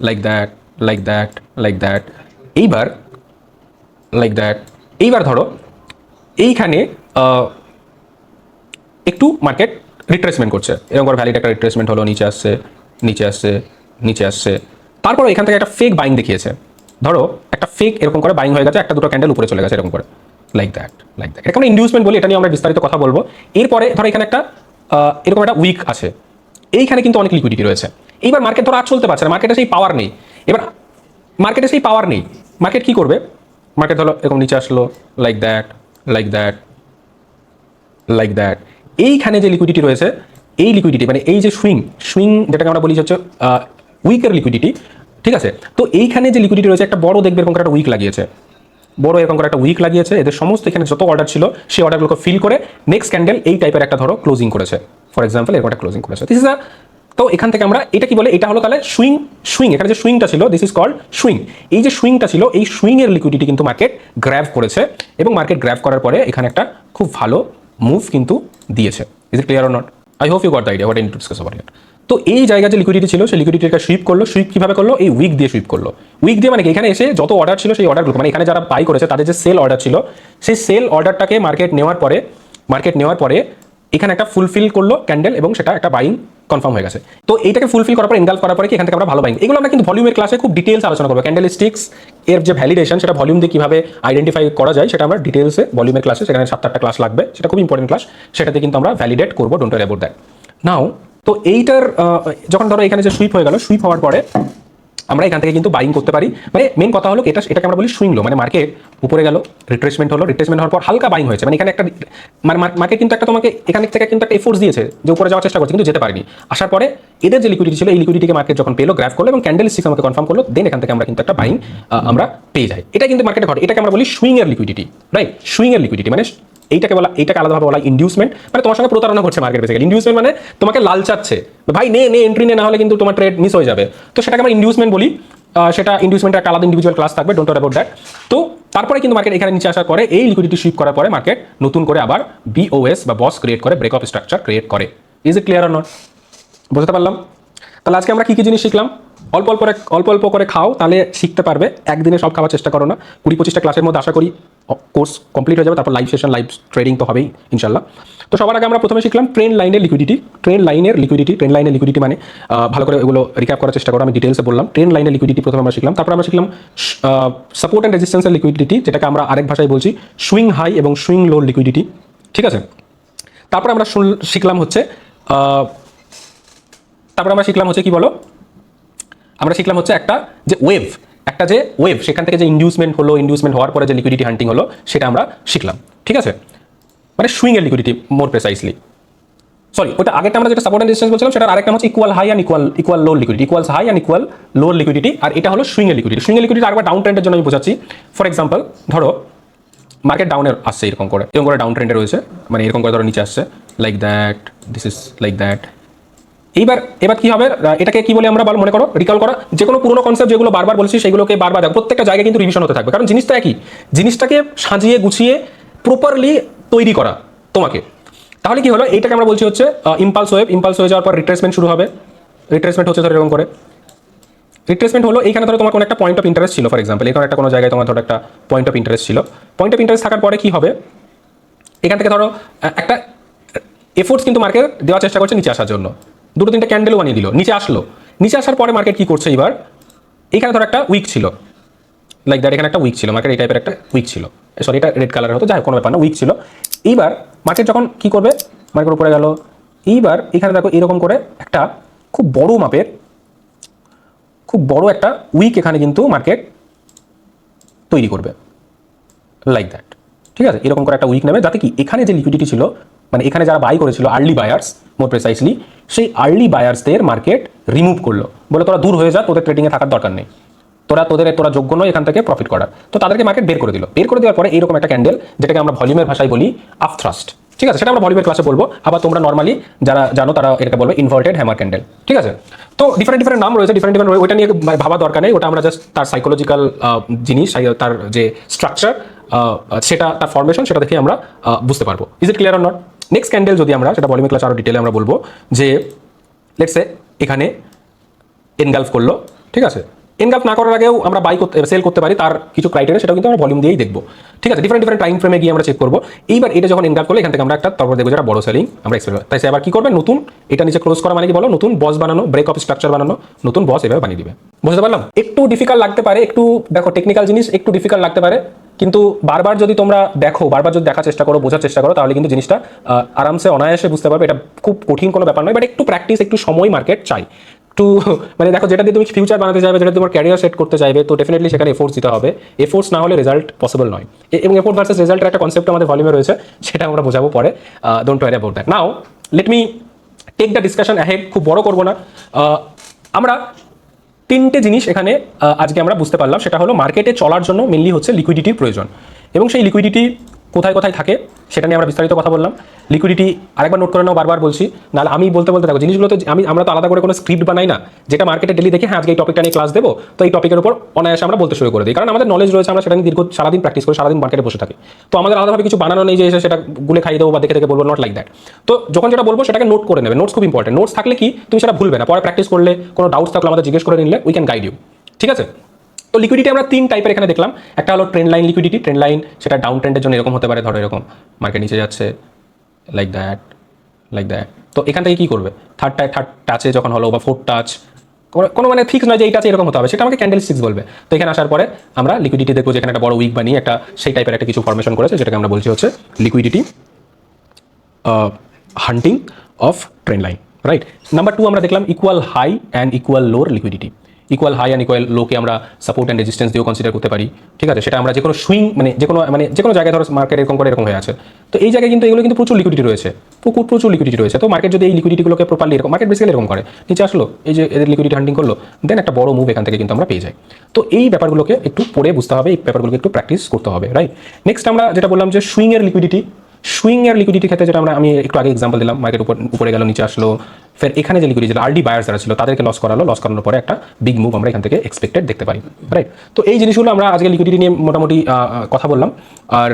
like that like that like that, এইবার ধরো এইখানে একটু মার্কেট রিট্রেসমেন্ট করছে, এরকম করে ভ্যালিড একটা রিট্রেসমেন্ট হলো, নিচে আসছে নিচে আসছে নিচে আসছে, তারপর এখান থেকে একটা ফেক বাইং দেখিয়েছে, ধরো একটা ফেক এরকম করে বাইং হয়ে গেছে, একটা দুটো ক্যান্ডেল উপরে চলে গেছে এরকম করে, লাইক দ্যাট এটা আমরা ইনডিউসমেন্ট বলি, এটা নিয়ে আমরা বিস্তারিত কথা বলবো। এরপরে ধরো এখানে একটা এরকম একটা উইক আছে, এইখানে কিন্তু অনেক লিকুইডিটি রয়েছে। এইবার মার্কেট ধরো আর চলতে পারছে না, মার্কেটে সেই পাওয়ার নেই, মার্কেট কি করবে? মার্কেট ধরো এরকম নিচে আসলো, লাইক দ্যাট এইখানে যে লিকুইডিটি রয়েছে, এই লিকুইডিটি মানে এই যে সুইং যেটাকে আমরা বলি হচ্ছে উইকের লিকুইডিটি, ঠিক আছে? তো এইখানে যে লিকুইডিটি রয়েছে, একটা বড় দেখবে এরকম একটা উইক লাগিয়েছে, এদের সমস্ত এখানে যত অর্ডার ছিল সেই অর্ডারগুলোকে ফিল করে নেক্সট ক্যান্ডেল এই টাইপের একটা ধরো ক্লোজিং করেছে, ফর এক্সাম্পল এরকম একটা ক্লোজিং করেছে। দিস ইজ আ তো এখান থেকে আমরা এটা কি বলে, এটা হলো তাহলে সুইং এখানে যে সুইংটা ছিল, দিস ইজ কল্ড সুইং। এই যে সুইংটা ছিল, এই সুইং এর লিকুইডিটি কিন্তু মার্কেট গ্র্যাব করেছে, এবং মার্কেট গ্র্যাব করার পরে এখানে একটা খুব ভালো মুভ কিন্তু দিয়েছে। Is it clear or not? I hope you got the idea what I need to discuss over here. তো এই জায়গায় যে লিকুইডিটি ছিল, সেই লিকুইডিটিটা সুইপ করলো। সুইপ কিভাবে করলো? এই উইক দিয়ে সুইপ করলো। উইক দিয়ে মানে কি, এখানে এসে যত অর্ডার ছিল সেই অর্ডারগুলো, মানে এখানে যারা বাই করেছে তাদের যে সেল অর্ডার ছিল, সেই সেল অর্ডারটাকে মার্কেট নেওয়ার পরে এখানে একটা ফুলফিল করলো ক্যান্ডেল, এবং সেটা একটা বাইং কনফার্ম হয়ে গেছে। তো এইটাকে ফুলফিল করার পর, এনগালফ করার পরে কি এখান থেকে আমরা ভালো বাইং, এগুলো আমরা কিন্তু ভলিউমের ক্লাসে খুব ডিটেলস আলোচনা করবো। ক্যান্ডেল স্টিক্স এর যে ভ্যালিডেশন, সেটা ভলিউম দিয়ে কিভাবে আইডেন্টিফাই করা যায়, সেটা আমরা ডিটেলসে ভলিউমের ক্লাসে, সেখানে 7-8টা ক্লাস লাগবে, সেটা খুব ইম্পর্টেন্ট ক্লাস, সেটাতে কিন্তু আমরা ভ্যালিডেট করবো। ডোন্ট ওয়ারি অ্যাবাউট দ্যাট নাও। তো এইটার যখন ধরো এখানে যে সুইপ হয়ে গেল, সুইপ হওয়ার পরে আমরা এখান থেকে কিন্তু বাইং করতে পারি। মানে মেন কথা হলো এটাকে আমরা বলি সুইং লো, মানে মার্কেট উপরে গেল, রিট্রেসমেন্ট হওয়ার পর হালকা বাইং হয়েছে, মানে এখানে একটা মার্কেট কিন্তু একটা তোমাকে এখান থেকে কিন্তু একটা এফোর্স দিয়েছে যে উপরে যাওয়ার চেষ্টা করছে, কিন্তু যেতে পারেনি। আসার পরে এদের যে লিকুইডিটি ছিল, এই লিকুইডিটিকে মার্কেট যখন পেলো, গ্র্যাব করলো এবং ক্যান্ডেল স্টিক্স আমাকে কনফার্ম করলো, দেন এখান থেকে আমরা কিন্তু একটা বাইং আমরা পেয়ে যাই। এটা কিন্তু মার্কেটে ঘটে, এটাকে আমরা বলি সুইং এর লিকুইডিটি, রাইট? সুইং এর লিকুইডিটি মানে এইটাকে আলাদাভাবে বলা ইনডিউসমেন্ট, মানে তোমার সঙ্গে প্রতারণা করছে মার্কেট বেসিক্যালি। ইনডিউসমেন্ট মানে তোমাকে লালচাচ্ছে, ভাই নে এন্ট্রি নে, না হলে কিন্তু তোমার ট্রেড মিস হয়ে যাবে। তো সেটাকে আমরা ইনডিউসমেন্ট বলি। সেটা ইনডিউসমেন্টের একটা আলাদা ইন্ডিভিজুয়াল ক্লাস থাকবে, ডোন্ট ওয়ারি অ্যাবাউট দ্যাট। তো তারপরে কিন্তু মার্কেট এখানে নিচে আসার পরে, এই লিকুইডিটি সুইপ করার পরে মার্কেট নতুন করে আবার বিওএস বা বস ক্রিয়েট করে, ব্রেক অফ স্ট্রাকচার ক্রিয়েট করে। Is it clear or not? বুঝতে পারলাম? তাহলে আজকে আমরা কি কি জিনিস শিখলাম? অল্প অল্প করে খাও, তাহলে শিখতে পারবে। একদিনে সব খাওয়ার চেষ্টা করো না। 20-25টা ক্লাসের মধ্যে আশা করি কোর্স কমপ্লিট হয়ে যাবে। তারপর লাইভ সেশন, লাইভ ট্রেডিং তো হবেই ইনশাল্লাহ। তো সবার আগে আমরা প্রথমে শিখলাম ট্রেন্ড লাইনের লিকুইডিটি। ট্রেন্ড লাইনের লিকুইডিটি মানে ভালো করে ওগুলো রিক্যাপ করার চেষ্টা করো, আমি ডিটেলসে বললাম। ট্রেন্ড লাইনের লিকুইডিটি প্রথমে আমরা শিখলাম। তারপর আমরা শিখলাম সাপোর্ট অ্যান্ড রেজিস্ট্যান্সের লিকুইডিটি, যেটাকে আমরা আরেক ভাষায় বলছি সুইং হাই এবং সুইং লো লিকুইডিটি, ঠিক আছে? তারপর আমরা শিখলাম হচ্ছে কি বলো, আমরা শিখলাম হচ্ছে একটা যে ওয়েভ, সেখান থেকে যে ইনডিউসমেন্ট হওয়ার পরে যে লিকুইডিটি হান্টিং হলো, সেটা আমরা শিখলাম, ঠিক আছে? মানে সুইং এর লিকুইডিটি মোর প্রেসাইসলি। সরি, ওটা আগেরটা আমরা যেটা সাপোর্ট এন্ড রেজিস্ট্যান্স বলছিলাম, সেটার আরেকটা হচ্ছে equal high and equal low liquidity, equals high and equal low liquidity. আর এটা হলো সুইং এর লিকুইডিটি। সুইং এর লিকুইডিটি আরেকবার ডাউন ট্রেন্ডের জন্য আমি বোঝাচ্ছি। ফর এক্সাম্পল, ধরো মার্কেট ডাউনে আসছে, এরকম করে ডাউন ট্রেন্ডে রয়েছে, মানে এরকম করে ধরো নিচে আসছে, like that, this is like that. এবার কি হবে, এটাকে কি বলে আমরা মনে করো রিকল করা। যে কোনো পুরোনো কনসেপ্ট যেগুলো বারবার বলছি, সেগুলোকে বারবার দেখো, প্রত্যেকটা জায়গায় কিন্তু রিভিশন হতে থাকবে, কারণ জিনিসটা একই। জিনিসটাকে সাজিয়ে গুছিয়ে প্রপারলি তৈরি করা তোমাকে। তাহলে কি হলো, এইটাকে আমরা বলছি হচ্ছে ইম্পালস হয়ে যাওয়ার পর রিট্রেসমেন্ট শুরু হবে। রিট্রেসমেন্ট হচ্ছে ধরো এরকম করে, রিট্রেসমেন্ট হলো এইখানে ধরো তোমার কোনো একটা পয়েন্ট অফ ইন্টারেস্ট ছিল, ফর এক্সাম্পল এখানে একটা কোনো জায়গায় তোমার ধরো একটা পয়েন্ট অফ ইন্টারেস্ট ছিল। পয়েন্ট অফ ইন্টারেস্ট থাকার পরে কি হবে, এখান থেকে ধরো একটা এফোর্টস কিন্তু মার্কেট দেওয়ার চেষ্টা করছে নিচে আসার জন্য। 2-3টা ক্যান্ডেলও বানিয়ে দিল, নিচে আসলো। নিচে আসার পরে মার্কেট কি করছে, এবার এখানে ধরো একটা উইক ছিল, লাইক দ্যাট, এখানে একটা উইক ছিল, মার্কেট এই টাইপের একটা উইক ছিল, সরি এটা রেড কালারের হতো, যাই হোক কোনো ব্যাপার না, উইক ছিল। এইবার মার্কেট যখন কি করবে, মার্কেট উপরে গেল, এইবার এখানে দেখো এরকম করে একটা খুব বড় একটা উইক এখানে কিন্তু মার্কেট তৈরি করবে, লাইক দ্যাট, ঠিক আছে? এরকম করে একটা উইক নেবে, যাতে কি এখানে যে লিকুইডিটি ছিল, মানে এখানে যারা বাই করেছিল আর্লি বায়ার্স, মোর প্রেসাইসলি, সেই আর্লি বায়ার্সদের মার্কেট রিমুভ করলো, বলে তোরা দূর হয়ে যা, তোদের ট্রেডিংয়ে থাকার দরকার নেই, তোরা যোগ্য নয় এখান থেকে প্রফিট করার। তো তাদেরকে মার্কেট বের করে দিল। বের করে দেওয়ার পরে এইরকম একটা ক্যান্ডেল, যেটাকে আমরা ভলিউমের ভাষায় বলি আফথ্রাস্ট, ঠিক আছে? সেটা আমরা ভলিউমের ক্লাসে বলবো। আবার তোমরা নর্মালি যারা জানো তারা এটাকে বলবে ইনভার্টেড হ্যামার ক্যান্ডেল, ঠিক আছে? তো ডিফারেন্ট নাম রয়েছে, ওইটা নিয়ে ভাবা দরকার নেই, ওটা আমরা জাস্ট তার সাইকোলজিক্যাল জিনিস, তার যে স্ট্রাকচার, সেটা তার ফরমেশন, সেটা দেখে আমরা বুঝতে পারবো। Is it clear or not? Next candle যদি আমরা, সেটা ভলিউমের ক্লাস আরো ডিটেলে আমরা বলবো, যে লেটস সে এখানে এনগালফ করলো, ঠিক আছে? এনগালফ না করার আগেও আমরা সেল করতে পারি, তার কিছু ক্রাইটেরিয়া, সেটাও কিন্তু আমরা ভলিউম দিয়েই দেখবো, ঠিক আছে? ডিফারেন্ট টাইম ফ্রেমে গিয়ে আমরা চেক করবো। এইবার এটা যখন এনগালফ করলো, এখান থেকে আমরা একটা, তারপর দেখবো যেটা বড় সেলিং আমরা এক্সপেক্ট, তাই সে আবার কি করবে, নতুন এটা নিচে ক্লোজ করা মানে কি বলো, নতুন বস বানানো, ব্রেক অফ স্ট্রাকচার বানানো, নতুন বস এভাবে বানিয়ে দিবে। বুঝতে পারলাম? একটু ডিফিকাল্ট লাগতে পারে, একটু দেখো টেকনিক্যাল জিনিস একটু ডিফিকাল্ট লাগতে পারে, কিন্তু বারবার যদি তোমরা দেখো, বারবার যদি দেখার চেষ্টা করো, বোঝার চেষ্টা করো, তাহলে কিন্তু জিনিসটা আরামসে অনায়াসে বুঝতে পারবে। এটা খুব কঠিন কোনো ব্যাপার নয়, বাট একটু প্র্যাকটিস, একটু সময় মার্কেট চাই। একটু মানে দেখো, যেটা দিয়ে তুমি ফিউচার বানাতে চাইবে, যেটা তোমার ক্যারিয়ার সেট করতে চাইবে, তো ডেফিনেটলি সেখানে এফোর্টস দিতে হবে। এফোর্টস না হলে রেজাল্ট পসিবল নয়। এবং এফোর্ট ভার্সেস রেজাল্টের একটা কনসেপ্ট আমাদের ভলিউমে রয়েছে, সেটা আমরা বোঝাবো পরে। Don't worry about that. Now let me take the discussion ahead. খুব বড় করবো না। আমরা 3টে জিনিস এখানে আজকে আমরা বুঝতে পারলাম, সেটা হলো মার্কেটে চলার জন্য মেনলি হচ্ছে লিকুইডিটির প্রয়োজন, এবং সেই লিকুইডিটি কোথায় কোথায় থাকে সেটা নিয়ে আমরা বিস্তারিত কথা বললাম। লিকুইডিটি আরেকবার নোট করে নাও, বারবার বলছি, নাহলে আমি বলতে বলতে থাকো জিনিসগুলো। তো আমরা তো আলাদা করে কোনো স্ক্রিপ্ট বানাই না, যেটা মার্কেটে ডেলি দেখি হ্যাঁ আজকে এই টপিকটা নিয়ে ক্লাস দেবো, তো এই টপিকের উপর অনায়াসে আমরা বলতে শুরু করে দিই, কারণ আমাদের নলেজ রয়েছে, আমরা সেটা নিয়ে দীর্ঘ সারাদিন প্র্যাকটিস করি, সারাদিন মার্কেটে বসে থাকি। তো আমাদের আলাদাভাবে কিছু বানানো নেই যে এসে সেটা গুলে খাইয়ে দেবো বা দেখে দেখে বলবো, নট লাইক দ্যাট। তো যখন যেটা বলবো সেটাকে নোট করে নেবে, নোটস খুব ইম্পর্টেন্ট। নোটস থাকলে কি তুমি সেটা ভুলবে না, পরে প্র্যাকটিস করলে কোনো ডাউটস থাকলে আমাদের জিজ্ঞেস করে নিলে উই ক্যান গাইড ইউ। ঠিক আছে? তো লিকুইডিটি আমরা 3 টাইপের এখানে দেখলাম। একটা হলো trend line liquidity. Trend line সেটা ডাউন ট্রেন্ডের জন্য এরকম হতে পারে, ধরো এরকম মার্কেট নিচে যাচ্ছে লাইক দ্যাট, লাইক দ্যাট। তো এখান থেকে কি করবে, থার্ড টাচে যখন হলো বা ফোর্থ টাচ, কোনো মানে ফিক্স নয় যে এই টাচে এরকম হতে হবে, সেটা আমাকে ক্যান্ডেল স্টিক্স বলবে। তো এখানে আসার পরে আমরা লিকুইডিটি দেখবো, যেখানে একটা বড় উইক বানিয়ে একটা সেই টাইপের একটা কিছু ফরমেশন করেছে, যেটাকে আমরা বলছি হচ্ছে liquidity hunting of trend line, right. Number 2 আমরা দেখলাম ইকুয়াল হাই অ্যান্ড ইকুয়াল লোর লিকুইডিটি। ইকুয়াল হাই অ্যান্ড ইকুয়াল লোকে আমরা সাপোর্ট অ্যান্ড রেজিস্ট্যান্স দিয়েও কনসিডার করতে পারি। ঠিক আছে? সেটা আমরা যে কোনো সুইং মানে যে কোনো জায়গায় ধরো মার্কেট এরকম করে এরকম হয়ে আছে, তো এই জায়গায় কিন্তু এগুলো কিন্তু প্রচুর লিকুইডিটি রয়েছে, প্রচুর লিকুইডিটি রয়েছে। তো মার্কেট যদি এই লিকুইডিটিগুলোকে প্রপারলি এরকম, মার্কেট বেসিক্যালি এরকম করে নিচে আসলো, এই যে এদের লিকুইডিটি হান্টিং করলো, দেন একটা বড় মুভ এখান থেকে কিন্তু আমরা পেয়ে যাই। তো এই ব্যাপারগুলোকে একটু পড়ে বুঝতে হবে, এই ব্যাপারগুলোকে একটু প্র্যাকটিস করতে হবে, রাইট। নেক্সট আমরা যেটা বললাম যে সুইংয়ের লিকুইডিটি। সুইংয়ের লিকুইডিটি ক্ষেত্রে যেটা আমি একটু আগে এক্সাম্পল দিলাম, মার্কেট উপরে গেল, নিচে আসলো, ফের এখানে যে লিকুইডিটি আরডি বায়ার্স যারা ছিল তাদেরকে লস করানোর পরে একটা বিগ মুভ আমরা এখান থেকে এক্সপেক্টেড দেখতে পারি, রাইট। তো এই জিনিসগুলো আমরা আজকে লিকুইডিটি নিয়ে মোটামুটি কথা বললাম। আর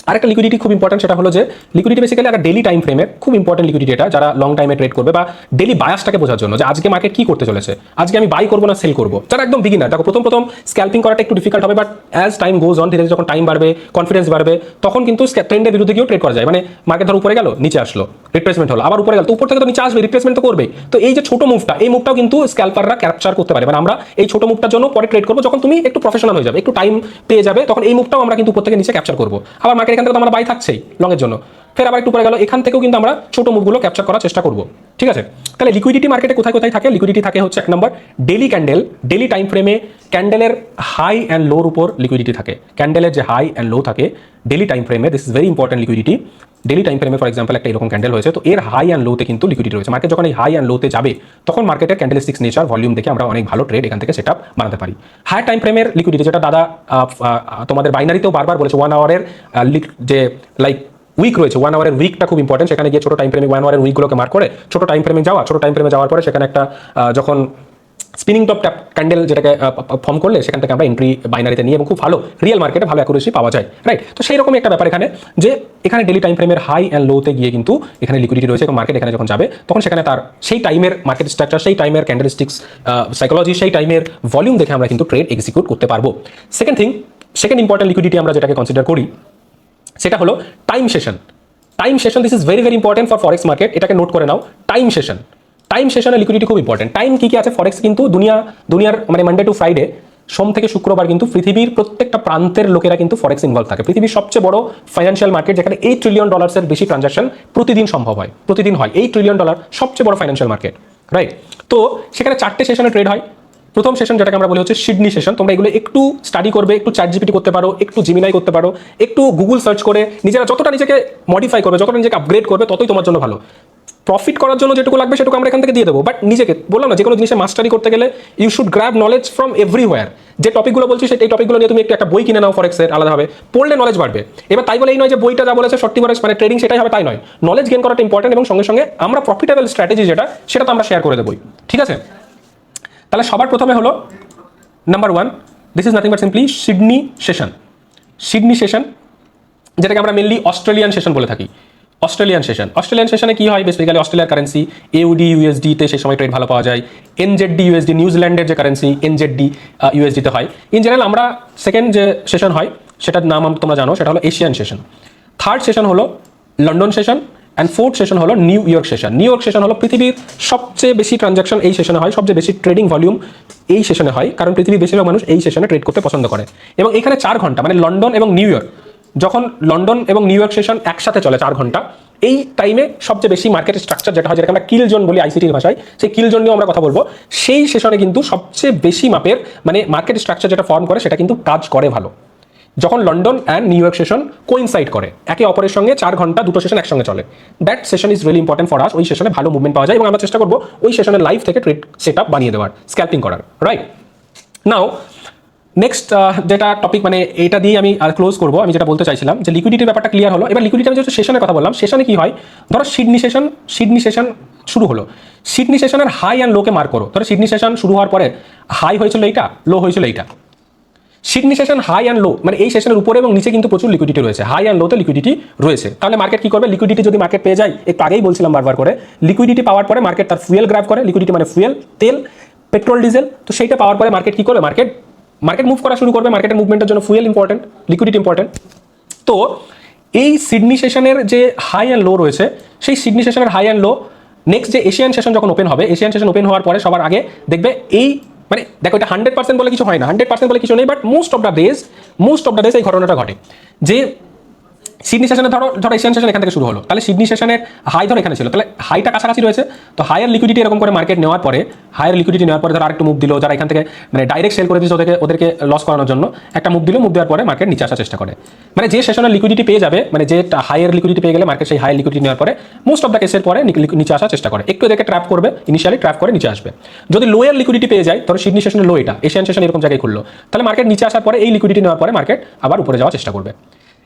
আরেকটা লিকুইডিটি খুব ইম্পর্টেন্ট, সেটা হলো যে লিকুইডিটি বেসিক্যালি একটা ডেলি টাইম ফ্রেমের খুব ইম্পর্টেন্ট লিকুইডিটি, এটা যারা লং টাইমে ট্রেড করবে বা ডেলি বায়াসটাকে বোঝার জন্য যে আজকে মার্কেট কি করতে চলেছে, আজকে আমি বাই করবো না সেল করবো, যারা একদম বিগিনার। দেখো প্রথম স্ক্যাল্পিং করাটা একটু ডিফিকাল্ট হবে, but as time goes on, ধীরে ধীরে যখন টাইম বাড়বে, কনফিডেন্স বাড়বে, তখন কিন্তু ট্রেন্ডের বিরুদ্ধে গিয়েও ট্রেড করা যায়। মানে মার্কেট ধর উপরে গেল, নিচে আসলো, রিট্রেসমেন্ট হলো, আবার উপরে গেল, তো উপর থেকে তো নিচে আসবে, রিট্রেসমেন্ট তো করবে। তো এই যে ছোট মুভটা, এই মুভটাও কিন্তু স্ক্যাল্পাররা ক্যাপচার করতে পারে। মানে আমরা এই ছোট মুভটার জন্য পরে ট্রেড করবো, যখন তুমি একটু প্রফেশনাল হয়ে যাবে, একটু টাইম পেয়ে যাবে, তখন এই মুভটাও আমরা কিন্তু উপর থেকে নিচে ক্যাপচার করবো। আবার মার্কেট এখান থেকে তো আমরা বাই থাকছেই লংয়ের জন্য, ফের আবার একটু পরে গেল, এখান থেকেও কিন্তু আমরা ছোট মুভগুলো ক্যাপচার করার চেষ্টা করব। ঠিক আছে? তাহলে লিকুইডিটি মার্কেটে কোথায় কোথায় থাকে? লিকুইডিটি থাকে হচ্ছে 1 নম্বর ডেলি ক্যান্ডেল, ডেলি টাইম ফ্রেমে ক্যান্ডেলের হাই অ্যান্ড লোর উপর লিকুইডিটি থাকে। ক্যান্ডেলের যে হাই অ্যান্ড লো থাকে ডেলি টাইম ফ্রেমে, this is very important liquidity. Daily time ফ্রেমে ফর এক্সাম্পল একটা এরকম ক্যান্ডেল হয়েছে, তো এর হাই অ্যান্ড লোতে কিন্তু লিকুইডিটি রয়েছে। মার্কেট যখন এই হাই অ্যান্ড লোতে যাবে, তখন মার্কেটের ক্যান্ডেলিস্টিক্স নেচার, ভলিউম দেখে আমরা অনেক ভালো ট্রেড এখান থেকে সেট আপ বানাতে পারি। হায়ার টাইম ফ্রেমের লিকুইডিটি, যেটা দাদা তোমাদের বাইনারিতেও বারবার বলেছে, 1 আওয়ারের যে লাইক উইক রয়েছে, 1 আওয়ারের উইকটা খুব ইম্পর্টেন্ট। সেখানে গিয়ে ছোট টাইম ফ্রেমে 1 আওয়ারের উইকগুলোকে মার্ক করে ছোট টাইম ফ্রেমে যাওয়ার পরে সেখানে একটা যখন স্পিনিং টপ ট্যাপ ক্যান্ডেল যেটাকে ফর্ম করলে, সেখান থেকে আমরা এন্ট্রি বাইনারিতে নিয়ে এবং খুব ভালো রিয়েল মার্কেটে ভালো অ্যাকুরেসি পাওয়া যায়, রাইট। তো সেই রকমই একটা ব্যাপার এখানে, যে এখানে ডেলি টাইম ফ্রেমের হাই অ্যান্ড লোতে গিয়ে কিন্তু এখানে লিকুইডিটি রয়েছে, এবং মার্কেট এখানে যখন যাবে তখন সেখানে তার সেই টাইমের মার্কেট স্ট্রাকচার, সেই টাইমের ক্যান্ডেলস্টিক্স সাইকোলজি, সেই টাইমের ভলিউম দেখে আমরা কিন্তু ট্রেড এক্সিকিউট করতে পারবো। সেকেন্ড ইম্পর্টেন্ট লিকুইডিটি আমরা যেটাকে কনসিডার করি, সেটা হলো time session. Time session, this is very important for forex market. এটাকে নোট করে নাও, টাইম সেশনের লিকুইডিটি খুব ইম্পর্টেন্ট। টাইম কি আছে ফরেক্স, কিন্তু দুনিয়ার মানে মানডে টু ফ্রাইডে, সোম থেকে শুক্রবার কিন্তু পৃথিবীর প্রত্যেকটা প্রান্তের লোকেরা কিন্তু ফরেক্স ইনভলভ থাকে। পৃথিবীর সবচেয়ে বড় ফাইন্যান্সিয়াল মার্কেট, যেখানে $8 ট্রিলিয়ন বেশি ট্রানজাকশন প্রতিদিন সম্ভব হয়, প্রতিদিন হয়। $8 ট্রিলিয়ন সবচেয়ে বড় ফাইন্যান্সিয়াল মার্কেট, রাইট। তো সেখানে 4টে সেশনে ট্রেড হয়। প্রথম সেশন যেটাকে আমরা বলি হচ্ছে সিডনি সেশন। তোমরা এগুলো একটু স্টাডি করবে, একটু চ্যাট জিপিটি করতে পারো, একটু জিমিনাই করতে পারো, একটু গুগল সার্চ করে নিজেরা যতটা নিজেকে মডিফাই করবে, যতটা নিজেকে আপগ্রেড করবে, ততই তোমার জন্য ভালো। প্রফিট করার জন্য যেটুকু লাগবে সেটুকু আমরা এখান থেকে দিয়ে দেবো, বাট নিজেকে বললাম না, যে কোনো জিনিসে মাস্টারি করতে গেলে you should grab knowledge from everywhere. যে টপিকগুলো বলছি সেই টপিকগুলো নিয়ে তুমি একটা বই কিনে নাও ফরেক্সের আলাদাভাবে, পড়লে নলেজ বাড়বে। এবার তাই বলে এই নয় যে বইটা যা বলেছে সত্যি ফরেক্স মানে ট্রেডিং সেটাই হবে, তাই নয়। নলেজ গেইন করাটা ইম্পর্টেন্ট, এবং সঙ্গে সঙ্গে আমরা প্রফিটেবল স্ট্র্যাটেজি সেটা তো আমরা শেয়ার করে দেবই, ঠিক আছে? তাহলে সবার প্রথমে হলো number 1, this is nothing but simply Sydney session, যেটাকে আমরা মেনলি অস্ট্রেলিয়ান সেশন বলে থাকি। অস্ট্রেলিয়ান সেশনে কি হয়, বেসিক্যালি অস্ট্রেলিয়ার কারেন্সি এউডি ইউএসডিতে সেই সময় ট্রেড ভালো পাওয়া যায়। এনজেডডি ইউএসডি, নিউজিল্যান্ডের যে কারেন্সি এনজেডডি ইউএসডিতে হয়। ইন জেনারেল আমরা সেকেন্ড যে সেশন হয় সেটার নাম তোমরা জানো, সেটা হলো এশিয়ান সেশন। থার্ড সেশন হলো London session, and fourth session হলো নিউ ইয়র্ক সেশন হলো পৃথিবীর সবচেয়ে বেশি ট্রানজাকশন এই সেশনে হয়, সবচেয়ে বেশি ট্রেডিং ভলিউম এই সেশনে হয়, কারণ পৃথিবীর বেশিরভাগ মানুষ এই সেশনে ট্রেড করতে পছন্দ করে। এবং এখানে 4 ঘন্টা, মানে লন্ডন এবং নিউ ইয়র্ক, যখন লন্ডন এবং নিউ ইয়র্ক সেশন একসাথে চলে 4 ঘন্টা, এই টাইমে সবচেয়ে বেশি মার্কেট স্ট্রাকচার যেটা হয়, যেটাকে আমরা কিল জোন বলি আইসিটির ভাষায়, সেই কিল জোন নিয়েও আমরা কথা বলবো। সেই সেশনে কিন্তু সবচেয়ে বেশি মাপের মানে মার্কেট স্ট্রাকচার যেটা ফর্ম করে সেটা কিন্তু কাজ করে ভালো, যখন London and new York session coincide করে একে অপরের সঙ্গে। 4 ঘন্টা দুটো সেশন একসঙ্গে চলে, that session is really important for us. ওই সেশনে ভালো মুভমেন্ট পাওয়া যায়, এবং আমরা চেষ্টা করবো ওই সেশনের লাইভ থেকে ট্রেড সেট আপ বানিয়ে দেওয়ার, স্ক্যাল্পিং করার, রাইট। নাও নেক্সট যেটা টপিক মানে এটা দিয়ে আমি ক্লোজ করবো, আমি যেটা বলতে চাইছিলাম যে লিকুইডিটির ব্যাপারটা ক্লিয়ার হলো। এবার লিকুইডিটি আমি যেটা সেশনের কথা বললাম, সেশনে কি হয়, ধরো সিডনি সেশন শুরু হলো, সিডনি সেশনের হাই অ্যান্ড লোকে মার্ক করো। ধরো সিডনি সেশন শুরু হওয়ার পরে হাই হয়েছিল এইটা, লো হয়েছিল এইটা। Sydney session high and low মানে এই সেশনের উপরে এবং নিচে কিন্তু প্রচুর লিকুইডিটি রয়েছে, হাই অ্যান্ড লোতে লিকুইডিটি রয়েছে। তাহলে মার্কেট কি করবে, লিকুইডিটি যদি মার্কেট পেয়ে যায়, একটু আগেই বলছিলাম বারবার করে, লিকুইডিটি পাওয়ার পরে মার্কেট তার ফুয়েল গ্র্যাব করে, লিকুইডিটি মানে ফুয়েল, তেল, পেট্রোল, ডিজেল। তো সেইটা পাওয়ার পরে মার্কেট কি করবে, মার্কেট মুভ করা শুরু করবে। মার্কেটের মুভমেন্টের জন্য ফুয়েল ইম্পর্টেন্ট, লিকুইডিটি ইম্পর্টেন্ট। তো এই সিডনি সেশনের যে হাই অ্যান্ড লো রয়েছে, সেই সিডনি সেশনের হাই অ্যান্ড লো নেক্সট যে এশিয়ান সেশন যখন ওপেন হবে, এশিয়ান সেশন ওপেন হওয়ার পরে সবার আগে দেখবে এই মানে দেখো এটা 100% বলে কিছু হয় না, 100% বলে কিছু নেই, but most of the days এই ঘটনাটা ঘটে যে সিডনি সেশনে ধরো এশিয়ান সেশন এখান থেকে শুরু হলো, তাহলে সিডনি সেশনের হাই ধরো এখানে ছিল, তাহলে হাইটা কাছাকাছি রয়েছে। তো হায়ার লিকুইডিটি এরকম করে মার্কেট নেওয়ার পরে, ধরো আরেকটু মুভ দিল, যারা এখান থেকে মানে ডাইরেক্ট সেল করে দিচ্ছে ওদেরকে লস করানোর জন্য একটা মুভ দিল, মুভ দেওয়ার পরে মার্কেট নিচে আসার চেষ্টা করে। মানে যে সেশনের লিকুইডিটি পেয়ে যাবে, মানে যে হায়ার লিকুইডিটি পেয়ে গেলে মার্কেট সেই হায়ার লিকুইডিটি নেওয়ার পরে মোস্ট অফ দ্য কেসের পরে নিচে আসার চেষ্টা করে, একটু এদেরকে ট্র্যাপ করবে, ইনিশিয়ালি ট্র্যাপ করে নিচে আসবে। যদি লোয়ার লিকুইডিটি পেয়ে যায়, ধরো সিডনি সেশনের লো এটা, এশিয়ান সেশন এরকম জায়গায় খুললো, তাহলে মার্কেট নিচে আসার পরে এই লিকুইডিটি নেওয়ার পরে মার্কেট আবার উপরে যাওয়ার চেষ্টা করবে।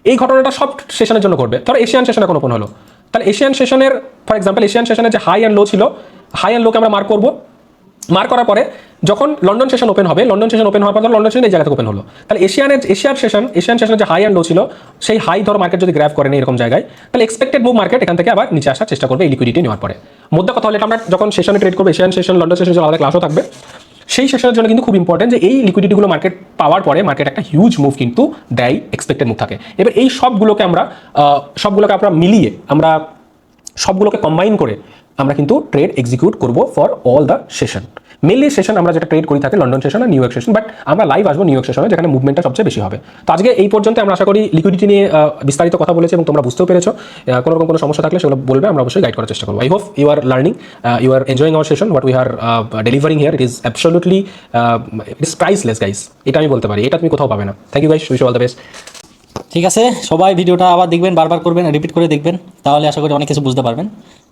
এই ঘটনাটা সব সেশনের জন্য করবে। ধরো এশিয়ান সেশন এখন ওপেন হলো, তাহলে এশিয়ান সেশনের ফর এক্সাম্পল এশিয়ান সেশনের যে হাই অ্যান্ড লো ছিল, হাই অ্যান্ড লোকে আমরা মার্ক করবো। মার্ক করার পরে যখন লন্ডন সেশন ওপেন হবে, লন্ডন সেশন ওপেন হওয়ার পর লন্ডন সেশন এই জায়গাতে ওপেন হলো, তাহলে এশিয়ান সেশনের যে হাই অ্যান্ড লো ছিল, সেই হাই ধরো মার্কেট যদি গ্র্যাব করে নেই এরকম জায়গায়, তাহলে এক্সপেক্টেড মুভ মার্কেট এখান থেকে আবার নিচে আসার চেষ্টা করবে এই লিকুইডিটি নেওয়ার পরে। মধ্যে কথা হলে এটা আমরা যখন সেশনে ট্রেড করবো, এশিয়ান সেশন, লন্ডন সেশন আলাদা ক্লাসও থাকবে, সেই সেশনের জন্য কিন্তু খুব ইম্পর্টেন্ট যে এই লিকুইডিটিগুলো মার্কেট পাওয়ার পরে মার্কেট একটা হিউজ মুভ কিন্তু দেয়, এক্সপেক্টেড মুভ থাকে। এবার এই সবগুলোকে আমরা মিলিয়ে, আমরা সবগুলোকে কম্বাইন করে আমরা কিন্তু ট্রেড এক্সিকিউট করবো for all the session. Mainly session আমরা যেটা ট্রেড করি থাকে লন্ডন সেশন আর নিউ ইয়র্ক সেশন, বাট আমরা লাইভ আসবো নিউ ইয়র্ক সেশনে, যেখানে মুভমেন্টটা সবচেয়ে বেশি হবে। তো আজকে এই পর্যন্ত আমরা আশা করি লিকুইডিটি নিয়ে বিস্তারিত কথা বলেছি এবং তোমরা বুঝতেও পেরেছো। কোনো রকম কোনো সমস্যা থাকলে সেগুলো বলবে, আমরা অবশ্যই গাইড করার চেষ্টা করবো। I hope you are learning, you are enjoying our session, what we are delivering here, it is absolutely it is priceless guys, এটা আমি বলতে পারি, এটা তুমি কোথাও পাবে না। Thank you guys, wish you all the best. ঠিক আছে, সবাই ভিডিওটা আবার দেখবেন, বারবার করবেন, রিপিট করে দেখবেন, তাহলে আশা করি অনেক কিছু বুঝতে পারবেন।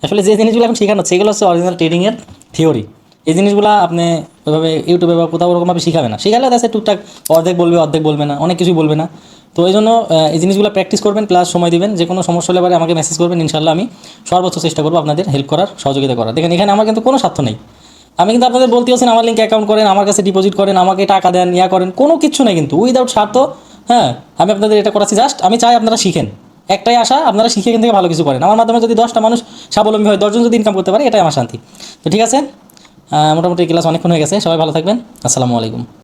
আসলে যে জিনিসগুলো এখন শেখানো হচ্ছে এগুলো হচ্ছে অরিজিনাল ট্রেডিংয়ের থিওরি। এই জিনিসগুলো আপনি ওইভাবে ইউটিউবে বা কোথাও ওরকমভাবে শিখাবে না, শিখালে দেখা টুকটাক অর্ধেক বলবে না, অনেক কিছুই বলবে না। তো এই জন্য এই জিনিসগুলো প্র্যাকটিস করবেন, প্লাস সময় দিবেন। যে কোনো সমস্যা হলে আমাকে মেসেজ করবেন, ইনশাল্লাহ আমি সর্বোচ্চ চেষ্টা করবো আপনাদের হেল্প করার, সহযোগিতা করার। দেখেন এখানে আমার কিন্তু কোনো স্বার্থ নেই, আমি কিন্তু আপনাদের বলতে হচ্ছেন আমার লিঙ্কে অ্যাকাউন্ট করেন, আমার কাছে ডিপোজিট করেন, আমাকে টাকা দেন, ইয়া করেন, কোনো কিছু নেই কিন্তু উইদাউট স্বার্থ। হ্যাঁ, আমি আপনাদের এটা করাচ্ছি জাস্ট, আমি চাই আপনারা শিখেন, একটাই আশা আপনারা শিখে এখান থেকে ভালো কিছু করেন। আমার মাধ্যমে যদি 10টা মানুষ স্বাবলম্বী হয়, 10জন যদি ইনকাম করতে পারে, এটাই আমার শান্তি। তো ঠিক আছে, মোটামুটি ক্লাস অনেকক্ষণ হয়ে গেছে, সবাই ভালো থাকবেন, আসসালামু আলাইকুম।